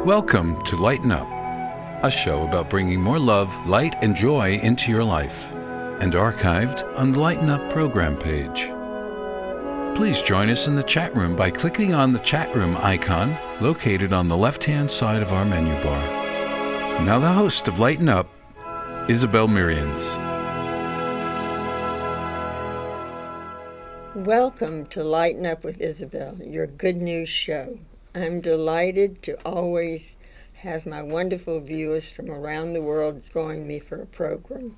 Welcome to Lighten Up, a show about bringing more love, light, and joy into your life, and archived on the Lighten Up program page. Please join us in the chat room by clicking on the chat room icon located on the left-hand side of our menu bar. Now the host of Lighten Up, Isabel Merians. Welcome to Lighten Up with Isabel, your good news show. I'm delighted to always have my wonderful viewers from around the world join me for a program.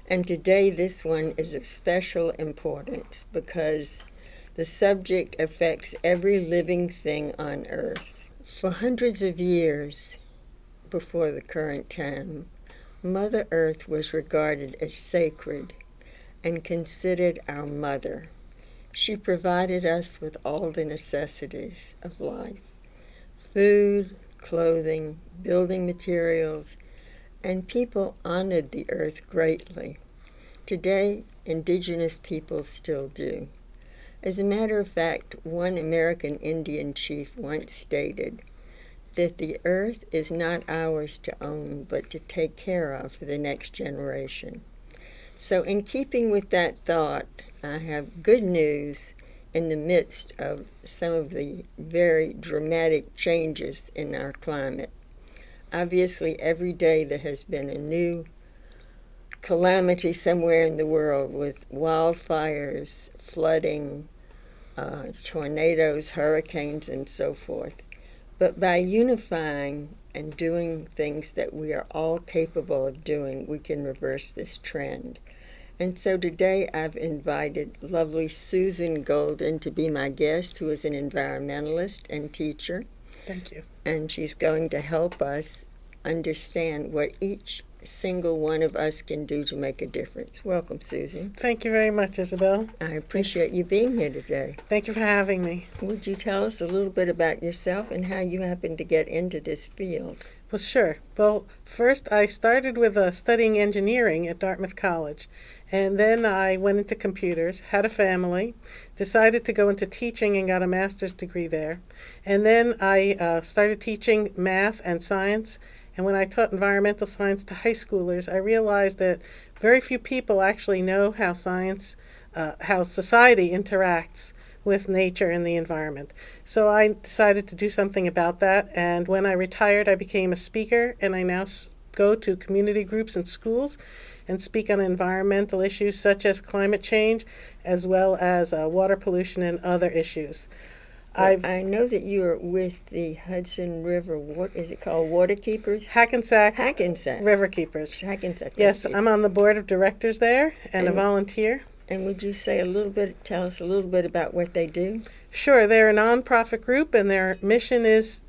And today this one is of special importance because the subject affects every living thing on Earth. For hundreds of years before the current time, Mother Earth was regarded as sacred and considered our mother. She provided us with all the necessities of life: food, clothing, building materials, and people honored the earth greatly. Today, indigenous peoples still do. As a matter of fact, one American Indian chief once stated that the earth is not ours to own, but to take care of for the next generation. So in keeping with that thought, I have good news in the midst of some of the very dramatic changes in our climate. Obviously, every day there has been a new calamity somewhere in the world with wildfires, flooding, tornadoes, hurricanes, and so forth. But by unifying and doing things that we are all capable of doing, we can reverse this trend. And so today I've invited lovely Susan Golden to be my guest, who is an environmentalist and teacher. Thank you. And she's going to help us understand what each single one of us can do to make a difference. Welcome, Susan. Thank you very much, Isabel. I appreciate you being here today. Thank you for having me. Would you tell us a little bit about yourself and how you happened to get into this field? Well, sure. Well, first I started with studying engineering at Dartmouth College, and then I went into computers, had a family, decided to go into teaching and got a master's degree there. And then I started teaching math and science. And when I taught environmental science to high schoolers, I realized that very few people actually know how society interacts with nature and the environment. So I decided to do something about that. And when I retired, I became a speaker, and I now go to community groups and schools and speak on environmental issues such as climate change, as well as water pollution and other issues. Well, I know that you're with the Hudson River, what is it called, Water Keepers? Hackensack River Keepers. Hackensack. Yes, I'm on the board of directors there and a volunteer. And would you tell us a little bit about what they do? Sure. They're a nonprofit group, and our mission is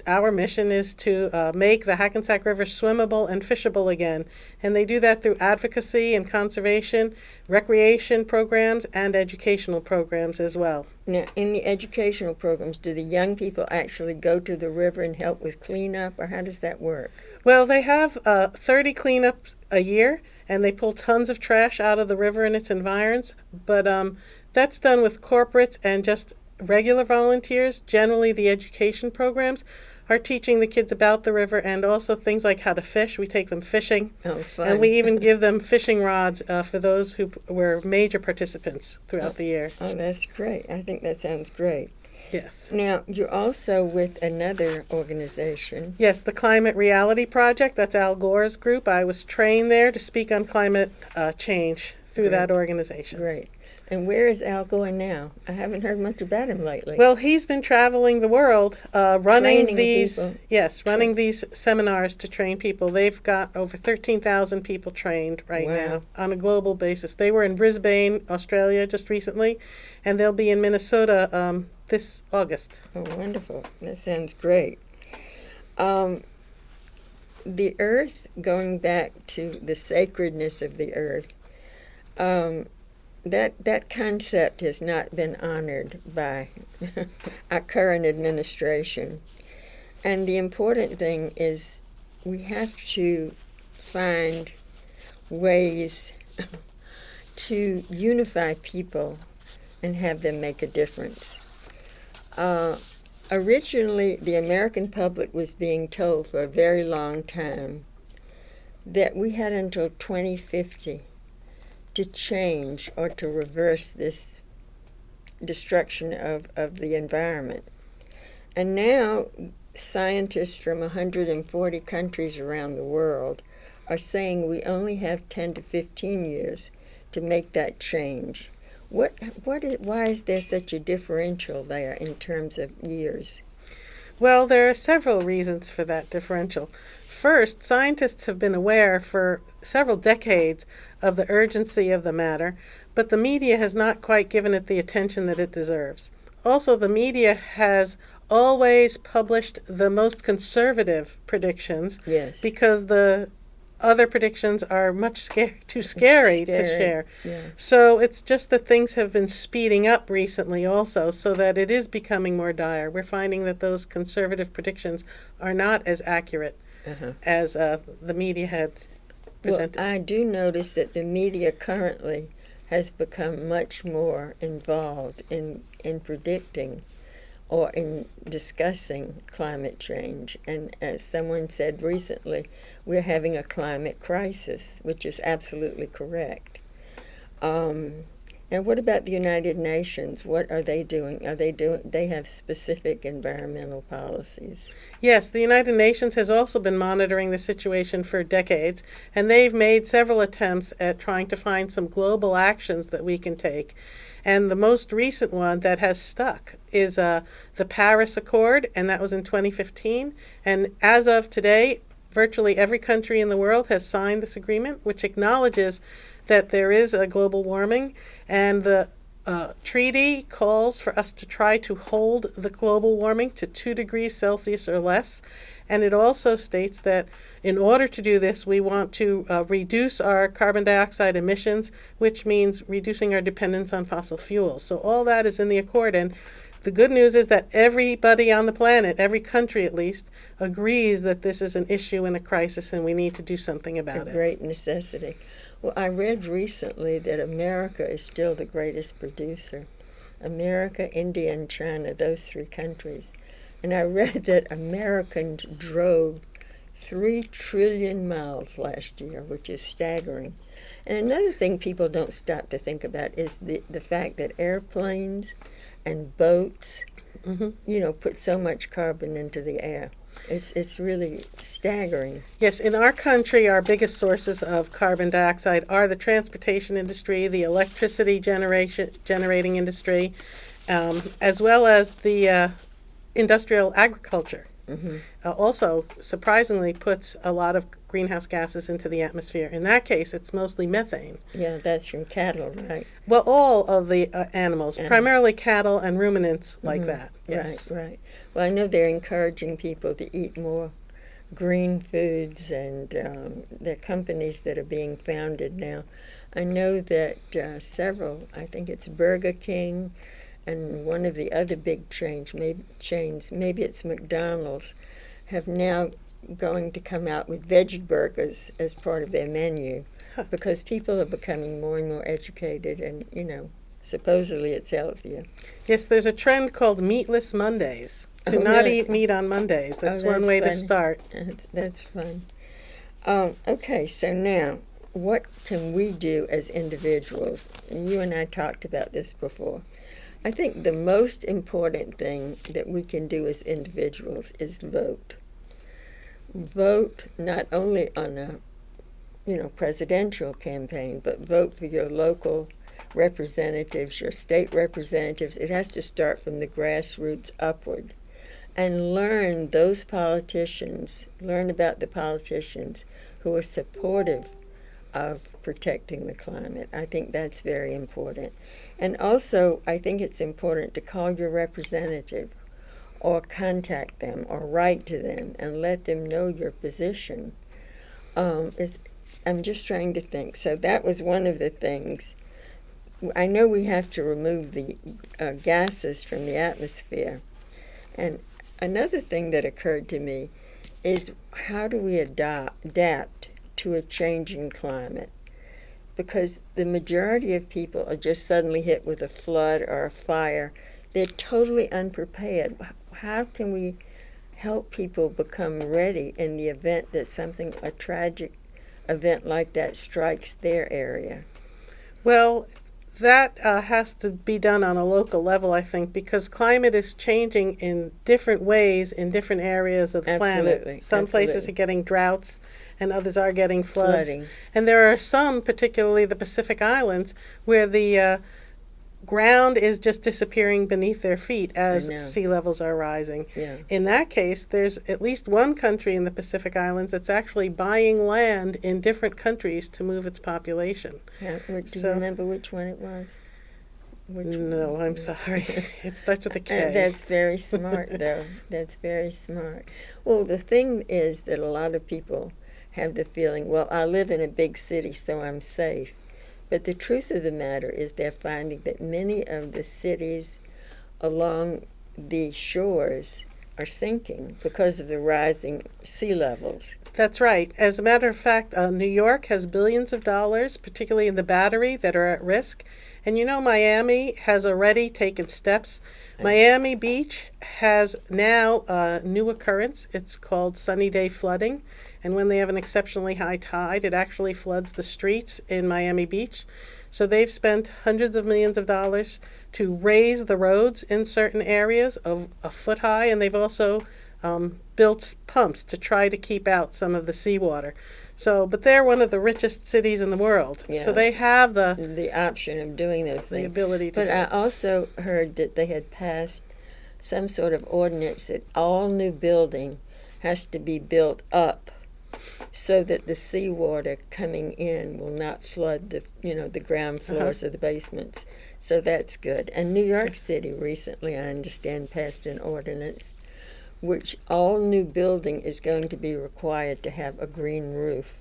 to make the Hackensack River swimmable and fishable again. And they do that through advocacy and conservation, recreation programs, and educational programs as well. Now, in the educational programs, do the young people actually go to the river and help with cleanup, or how does that work? Well, they have 30 cleanups a year, and they pull tons of trash out of the river and its environs. But that's done with corporates and just regular volunteers. Generally, the education programs are teaching the kids about the river and also things like how to fish. We take them fishing. Oh, fun. And we even give them fishing rods for those who were major participants throughout the year. Oh, that's great. I think that sounds great. Yes. Now, you're also with another organization. Yes, the Climate Reality Project. That's Al Gore's group. I was trained there to speak on climate change through that organization. Great. And where is Al going now? I haven't heard much about him lately. Well, he's been traveling the world, running Training these these seminars to train people. They've got over 13,000 people trained now on a global basis. They were in Brisbane, Australia, just recently, and they'll be in Minnesota this August. Oh, wonderful. That sounds great. The earth, going back to the sacredness of the earth, that concept has not been honored by our current administration. And the important thing is we have to find ways to unify people and have them make a difference. A Originally, the American public was being told for a very long time that we had until 2050 to change or to reverse this destruction of the environment. And now scientists from 140 countries around the world are saying we only have 10 to 15 years to make that change. Why is there such a differential there in terms of years? Well, there are several reasons for that differential. First, scientists have been aware for several decades of the urgency of the matter, but the media has not quite given it the attention that it deserves. Also, the media has always published the most conservative predictions, Yes. because the other predictions are much too scary to share. Yeah. So it's just that things have been speeding up recently also, so that it is becoming more dire. We're finding that those conservative predictions are not as accurate as the media had presented. Well, I do notice that the media currently has become much more involved in predicting or in discussing climate change. And as someone said recently, we're having a climate crisis, which is absolutely correct. Now, what about the United Nations? What are they doing? They have specific environmental policies. Yes, the United Nations has also been monitoring the situation for decades, and they've made several attempts at trying to find some global actions that we can take. And the most recent one that has stuck is the Paris Accord, and that was in 2015. And as of today, virtually every country in the world has signed this agreement, which acknowledges that there is a global warming, and the treaty calls for us to try to hold the global warming to 2 degrees Celsius or less. And it also states that in order to do this, we want to reduce our carbon dioxide emissions, which means reducing our dependence on fossil fuels. So all that is in the accord. And the good news is that everybody on the planet, every country at least, agrees that this is an issue and a crisis, and we need to do something about it. A great necessity. Well, I read recently that America is still the greatest producer. America, India, and China, those 3 countries. And I read that Americans drove 3 trillion miles last year, which is staggering. And another thing people don't stop to think about is the fact that airplanes and boats, put so much carbon into the air. It's really staggering. Yes, in our country, our biggest sources of carbon dioxide are the transportation industry, the electricity generating industry, as well as the industrial agriculture. Also, surprisingly, puts a lot of greenhouse gases into the atmosphere. In that case, it's mostly methane. Yeah, that's from cattle, right? Well, all of the animals, primarily cattle and ruminants like that. Yes. Right. Well, I know they're encouraging people to eat more green foods, and there are companies that are being founded now. I know that several, I think it's Burger King, and one of the other big chains, maybe it's McDonald's, have now going to come out with veggie burgers as part of their menu, because people are becoming more and more educated, and supposedly it's healthier. Yes, there's a trend called Meatless Mondays, to not eat meat on Mondays. That's one way to start. That's fun. Okay, so now, what can we do as individuals? And you and I talked about this before. I think the most important thing that we can do as individuals is vote. Vote not only on a presidential campaign, but vote for your local representatives, your state representatives. It has to start from the grassroots upward. And learn about the politicians who are supportive of protecting the climate. I think that's very important. And also, I think it's important to call your representative or contact them or write to them and let them know your position. I'm just trying to think. So that was one of the things. I know we have to remove the gases from the atmosphere. And another thing that occurred to me is, how do we adapt to a changing climate? Because the majority of people are just suddenly hit with a flood or a fire. They're totally unprepared. how can we help people become ready in the event that a tragic event like that strikes their area? Well, that has to be done on a local level, I think, because climate is changing in different ways in different areas of the Absolutely, planet. Some places absolutely. are getting droughts and others are getting floods. Flooding. And there are some, particularly the Pacific Islands, where the ground is just disappearing beneath their feet as know. sea levels are rising. Yeah. In that case, there's at least one country in the Pacific Islands that's actually buying land in different countries to move its population. Yeah. Do you So- remember which one it was? No, I'm sorry. It starts with a K. That's very smart, though. That's very smart. Well, the thing is that a lot of people have the feeling, well, I live in a big city, so I'm safe. But the truth of the matter is they're finding that many of the cities along the shores are sinking because of the rising sea levels. That's right. As a matter of fact, New York has billions of dollars, particularly in the Battery, that are at risk. And you know, Miami has already taken steps. Miami Beach has now a new occurrence. It's called sunny day flooding. And when they have an exceptionally high tide, it actually floods the streets in Miami Beach. So they've spent hundreds of millions of dollars to raise the roads in certain areas of a foot high, and they've also built pumps to try to keep out some of the seawater. So, but they're one of the richest cities in the world. Yeah. So they have The option of doing those the things. ability to But do I it. also heard that they had passed some sort of ordinance that all new building has to be built up so that the seawater coming in will not flood the ground floors of the basements. So that's good. And New York City recently, I understand, passed an ordinance which all new building is going to be required to have a green roof.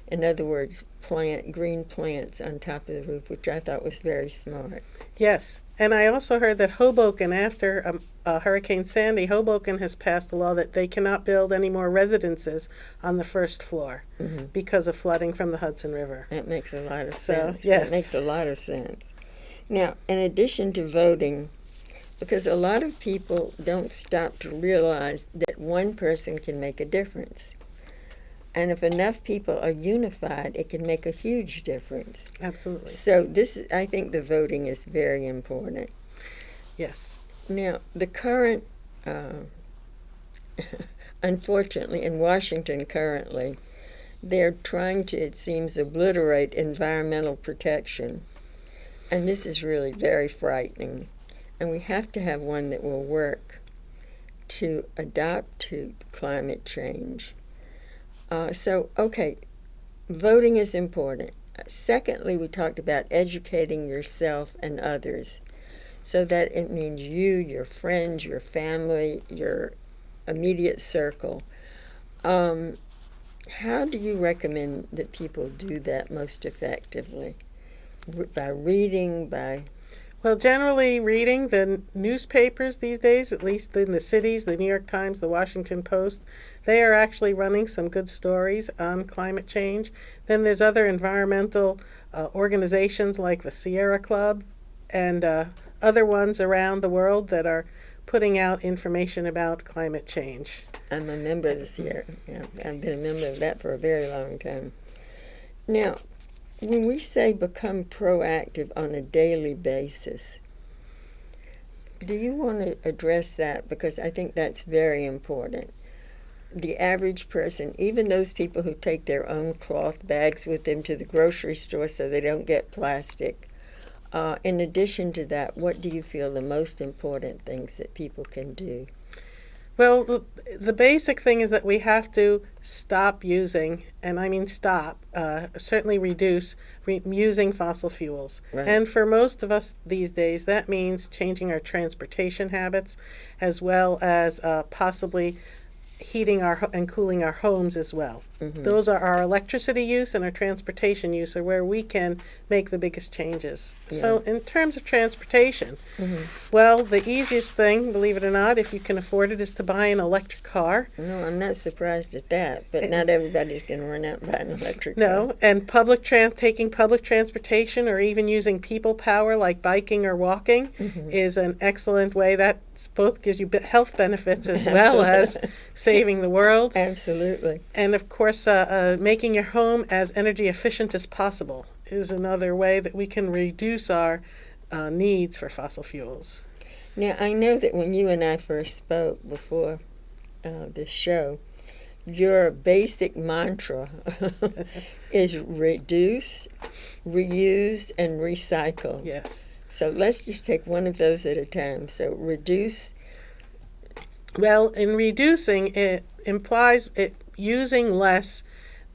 In other words, plant green plants on top of the roof, which I thought was very smart. Yes. And I also heard that Hoboken, after Hurricane Sandy, Hoboken has passed a law that they cannot build any more residences on the first floor because of flooding from the Hudson River. That makes a lot of So, sense. yes. That makes a lot of sense. Now, in addition to voting, because a lot of people don't stop to realize that one person can make a difference. And if enough people are unified, it can make a huge difference. Absolutely. So I think the voting is very important. Yes. Now, the current, unfortunately, in Washington currently, they're trying to, it seems, obliterate environmental protection. And this is really very frightening. And we have to have one that will work to adapt to climate change. Voting is important. Secondly, we talked about educating yourself and others. So that it means you, your friends, your family, your immediate circle. How do you recommend that people do that most effectively? By reading, Well, generally reading the newspapers these days, at least in the cities, the New York Times, the Washington Post, they are actually running some good stories on climate change. Then there's other environmental organizations like the Sierra Club and other ones around the world that are putting out information about climate change. I'm a member of the Sierra. I've been a member of that for a very long time. Now, when we say become proactive on a daily basis, do you want to address that? Because I think that's very important. The average person, even those people who take their own cloth bags with them to the grocery store so they don't get plastic, in addition to that, what do you feel the most important things that people can do? Well, the basic thing is that we have to stop using, and I mean stop, certainly reduce using fossil fuels. Right. And for most of us these days, that means changing our transportation habits as well as possibly heating and cooling our homes as well. Those are our electricity use and our transportation use are where we can make the biggest changes. So in terms of transportation, well, the easiest thing, believe it or not, if you can afford it, is to buy an electric car. No, I'm not surprised at that, but not everybody's going to run out and buy an electric car. No, and taking public transportation or even using people power like biking or walking is an excellent way. That both gives you health benefits as well as saving the world. Absolutely. And of course, making your home as energy efficient as possible is another way that we can reduce our needs for fossil fuels. Now, I know that when you and I first spoke before this show, your basic mantra is reduce, reuse, and recycle. Yes. So let's just take one of those at a time. So reduce. Well, in reducing, it implies using less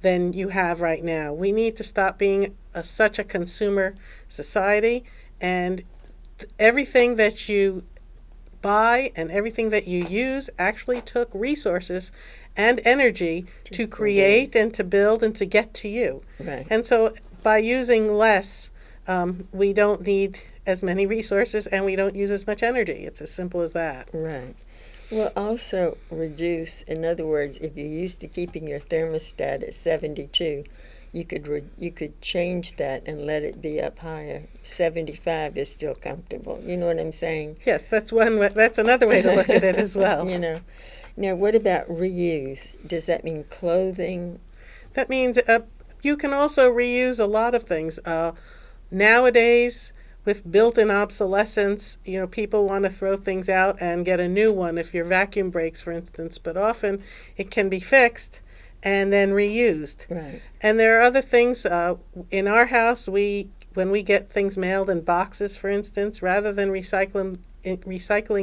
than you have right now. We need to stop being such a consumer society, and everything that you buy and everything that you use actually took resources and energy to create and to build and to get to you. Right. And so by using less, we don't need as many resources and we don't use as much energy. It's as simple as that. Right. Well, also reduce, in other words, if you're used to keeping your thermostat at 72, you could change that and let it be up higher. 75 is still comfortable. You know what I'm saying? Yes, that's another way to look at it as well. You know. Now, what about reuse? Does that mean clothing? That means you can also reuse a lot of things. Nowadays, with built-in obsolescence, people want to throw things out and get a new one if your vacuum breaks, for instance, but often it can be fixed and then reused. Right. And there are other things. In our house, when we get things mailed in boxes, for instance, rather than recycling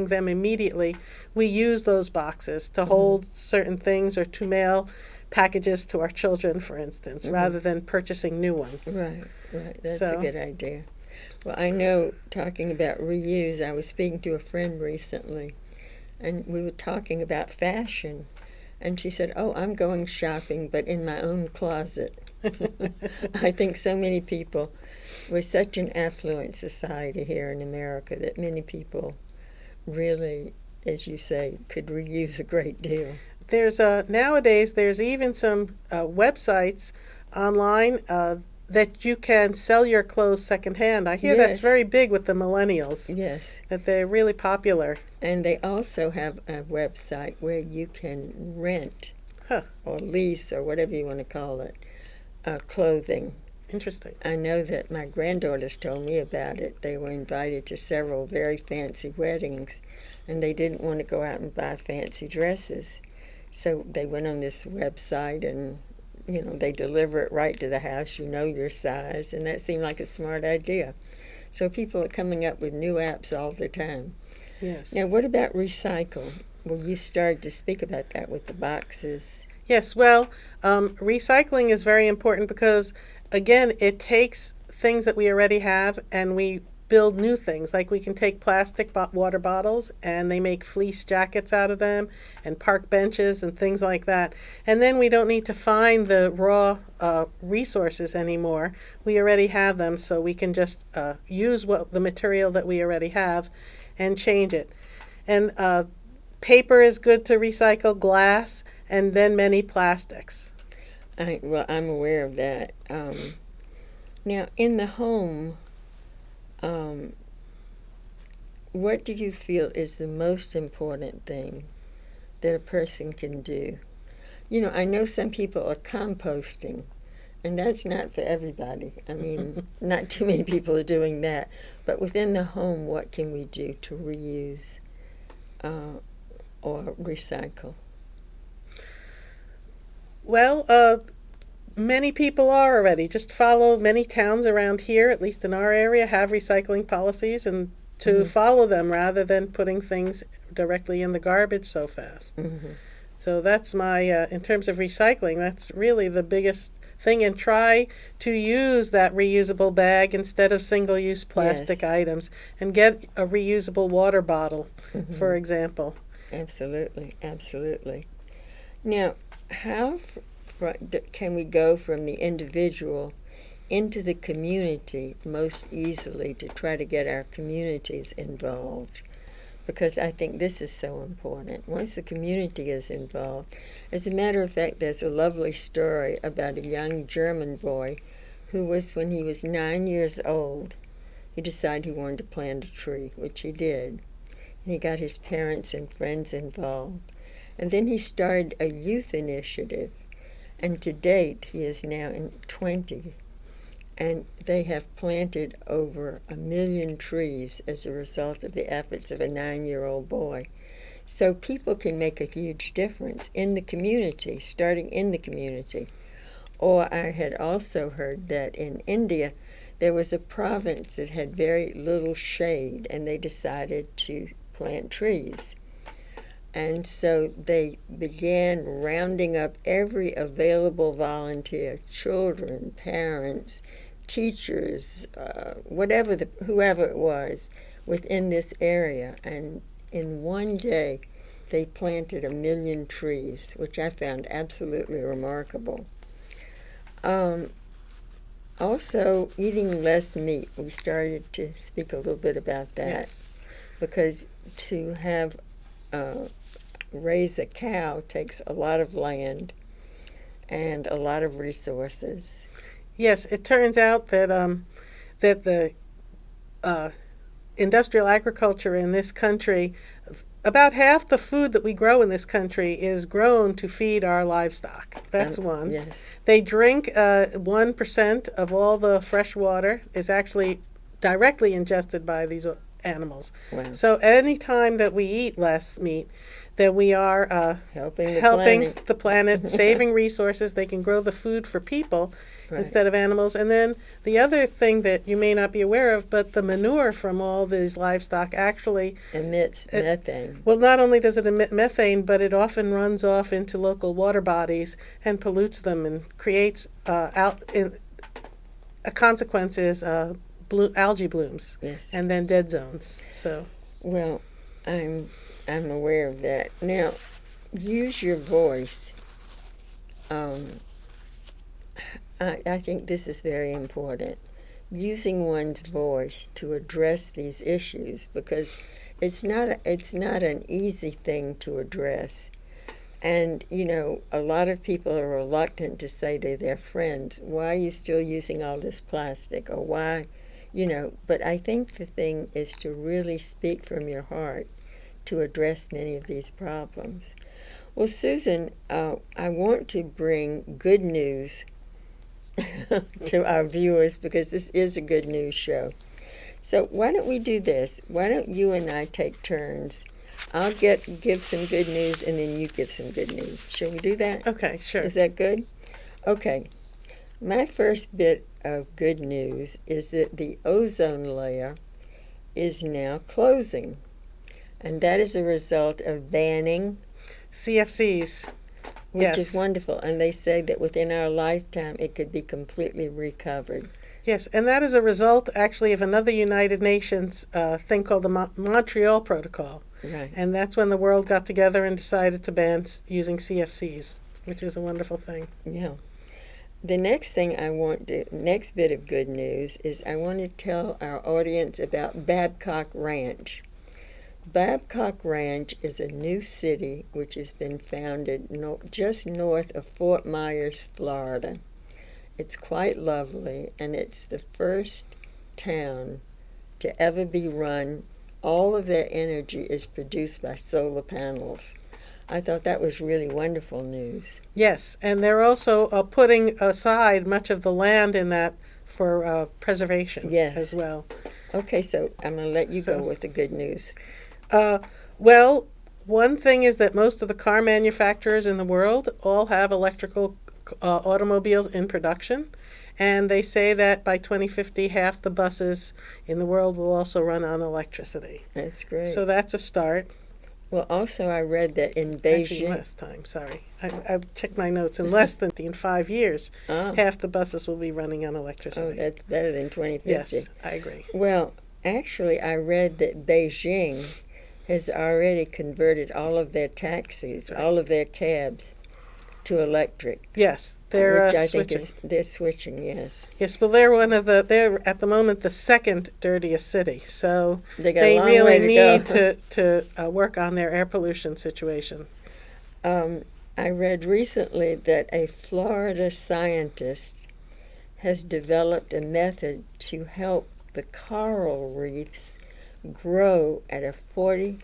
them immediately, we use those boxes to hold certain things or to mail packages to our children, for instance, rather than purchasing new ones. Right. That's a good idea. Well, I know, talking about reuse, I was speaking to a friend recently, and we were talking about fashion. And she said, "Oh, I'm going shopping, but in my own closet." I think so many people, we're such an affluent society here in America that many people really, as you say, could reuse a great deal. Nowadays, there's even some websites online that you can sell your clothes secondhand. I hear that's very big with the millennials. Yes. That they're really popular. And they also have a website where you can rent or lease or whatever you want to call it, clothing. Interesting. I know that my granddaughters told me about it. They were invited to several very fancy weddings, and they didn't want to go out and buy fancy dresses. So they went on this website and they deliver it right to the house. You know your size, and that seemed like a smart idea. So people are coming up with new apps all the time. Yes. Now, what about recycle? Well, you started to speak about that with the boxes. Yes, well, recycling is very important because, again, it takes things that we already have and we build new things. Like we can take plastic water bottles and they make fleece jackets out of them and park benches and things like that. And then we don't need to find the raw resources anymore. We already have them, so we can just use the material that we already have and change it. And paper is good to recycle, glass, and then many plastics. I'm aware of that. Now, in the home, what do you feel is the most important thing that a person can do? I know some people are composting, and that's not for everybody. I mean, not too many people are doing that. But within the home, what can we do to reuse or recycle? Well, many people are already. Just follow many towns around here, at least in our area, have recycling policies, and to follow them rather than putting things directly in the garbage so fast. Mm-hmm. So that's in terms of recycling, that's really the biggest thing. And try to use that reusable bag instead of single-use plastic items, and get a reusable water bottle, for example. Absolutely. Now, how can we go from the individual into the community most easily to try to get our communities involved? Because I think this is so important. Once the community is involved, as a matter of fact, there's a lovely story about a young German boy who was, when he was 9 years old, he decided he wanted to plant a tree, which he did. He got his parents and friends involved. And then he started a youth initiative. And to date, he is now in 20. And they have planted over 1 million trees as a result of the efforts of a 9-year-old boy. So people can make a huge difference in the community, starting in the community. Or I had also heard that in India, there was a province that had very little shade, and they decided to plant trees. And so they began rounding up every available volunteer, children, parents, teachers, whoever it was, within this area. And in one day, they planted 1 million trees, which I found absolutely remarkable. Also, eating less meat. We started to speak a little bit about that. Yes. Because to have raise a cow takes a lot of land and a lot of resources. Yes, it turns out that that the industrial agriculture in this country, about half the food that we grow in this country is grown to feed our livestock. That's one. Yes. They drink 1% of all the fresh water is actually directly ingested by these animals. Wow. So any time that we eat less meat, then we are Helping the planet, saving resources. They can grow the food for people instead of animals. And then the other thing that you may not be aware of, but the manure from all these livestock actually emits methane. Well, not only does it emit methane, but it often runs off into local water bodies and pollutes them and creates a consequence is algae blooms, Yes. and then dead zones. So, Well, I'm aware of that. Now, use your voice. I think this is very important. Using one's voice to address these issues, because it's not an easy thing to address. And, a lot of people are reluctant to say to their friends, why are you still using all this plastic? Or why, but I think the thing is to really speak from your heart to address many of these problems. Well, Susan, I want to bring good news to our viewers, because this is a good news show. So why don't we do this? Why don't you and I take turns? I'll give some good news, and then you give some good news. Shall we do that? okay, sure. Is that good? Okay. My first bit of good news is that the ozone layer is now closing. And that is a result of banning, CFCs. which Yes. is wonderful. And they say that within our lifetime, it could be completely recovered. Yes, and that is a result actually of another United Nations thing called the Montreal Protocol. Right. And that's when the world got together and decided to ban using CFCs, which is a wonderful thing. Yeah. The next next bit of good news is I want to tell our audience about Babcock Ranch. Babcock Ranch is a new city which has been founded just north of Fort Myers, Florida. It's quite lovely, and it's the first town to ever be run. All of their energy is produced by solar panels. I thought that was really wonderful news. Yes, and they're also putting aside much of the land in that for preservation as well. Okay, so I'm going to let you go with the good news. Well, one thing is that most of the car manufacturers in the world all have electrical automobiles in production, and they say that by 2050, half the buses in the world will also run on electricity. That's great. So that's a start. Well, also I read that in Beijing... Actually, less time, sorry. I checked my notes. In 5 years, half the buses will be running on electricity. Oh, that's better than 2050. Yes, I agree. Well, actually, I read that Beijing has already converted all of their taxis, all of their cabs, to electric. Yes, they're which I switching. think they're switching, yes. Yes, well, they're at the moment the second dirtiest city, so They got they a long really way to need go. to work on their air pollution situation. I read recently that a Florida scientist has developed a method to help the coral reefs grow at a 40%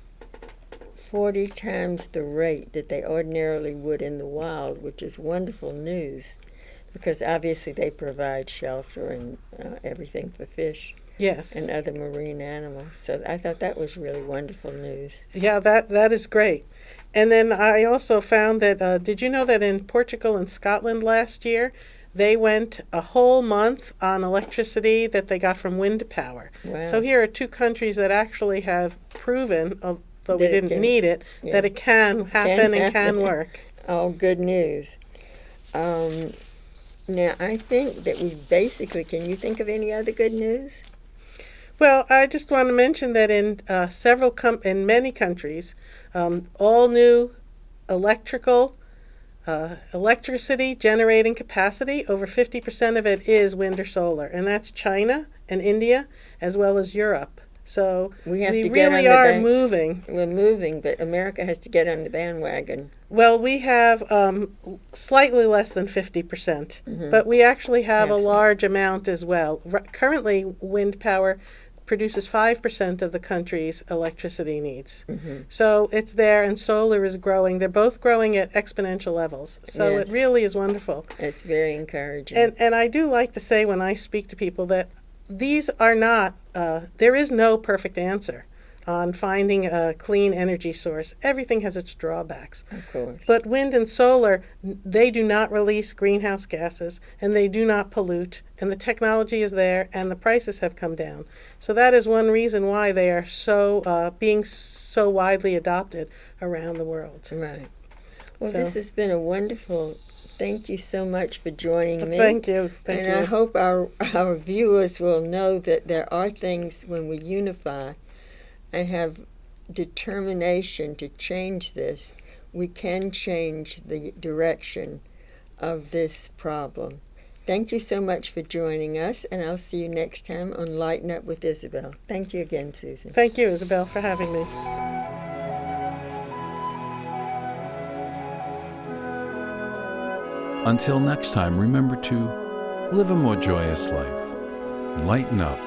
40 times the rate that they ordinarily would in the wild, which is wonderful news because obviously they provide shelter and everything for fish Yes. and other marine animals. So I thought that was really wonderful news. Yeah, that is great. And then I also found that, did you know that in Portugal and Scotland last year, they went a whole month on electricity that they got from wind power. Wow. So here are two countries that actually have proven, although we That it didn't can- need it, yeah. that it can happen and can work. Oh, good news. Now, I think that we basically, can you think of any other good news? Well, I just want to mention that in in many countries, all new electricity generating capacity, over 50% of it is wind or solar, and that's China and India as well as Europe. So We have we to get really on the are ban- moving. We're moving, but America has to get on the bandwagon. Well, we have slightly less than 50%, but we actually have a Excellent. large amount as well. Currently, wind power produces 5% of the country's electricity needs. So it's there, and solar is growing. They're both growing at exponential levels. So Yes. it really is wonderful. It's very encouraging. And I do like to say when I speak to people that these are not, there is no perfect answer on finding a clean energy source. Everything has its drawbacks. Of course. But wind and solar, they do not release greenhouse gases, and they do not pollute, and the technology is there, and the prices have come down. So that is one reason why they are being so widely adopted around the world. Right. Well, So- this has been a wonderful. Thank you so much for joining me. Thank you. Thank and you. I hope our viewers will know that there are things when we unify and have determination to change this, we can change the direction of this problem. Thank you so much for joining us, and I'll see you next time on Lighten Up with Isabel. Thank you again, Susan. Thank you, Isabel, for having me. Until next time, remember to live a more joyous life. Lighten up.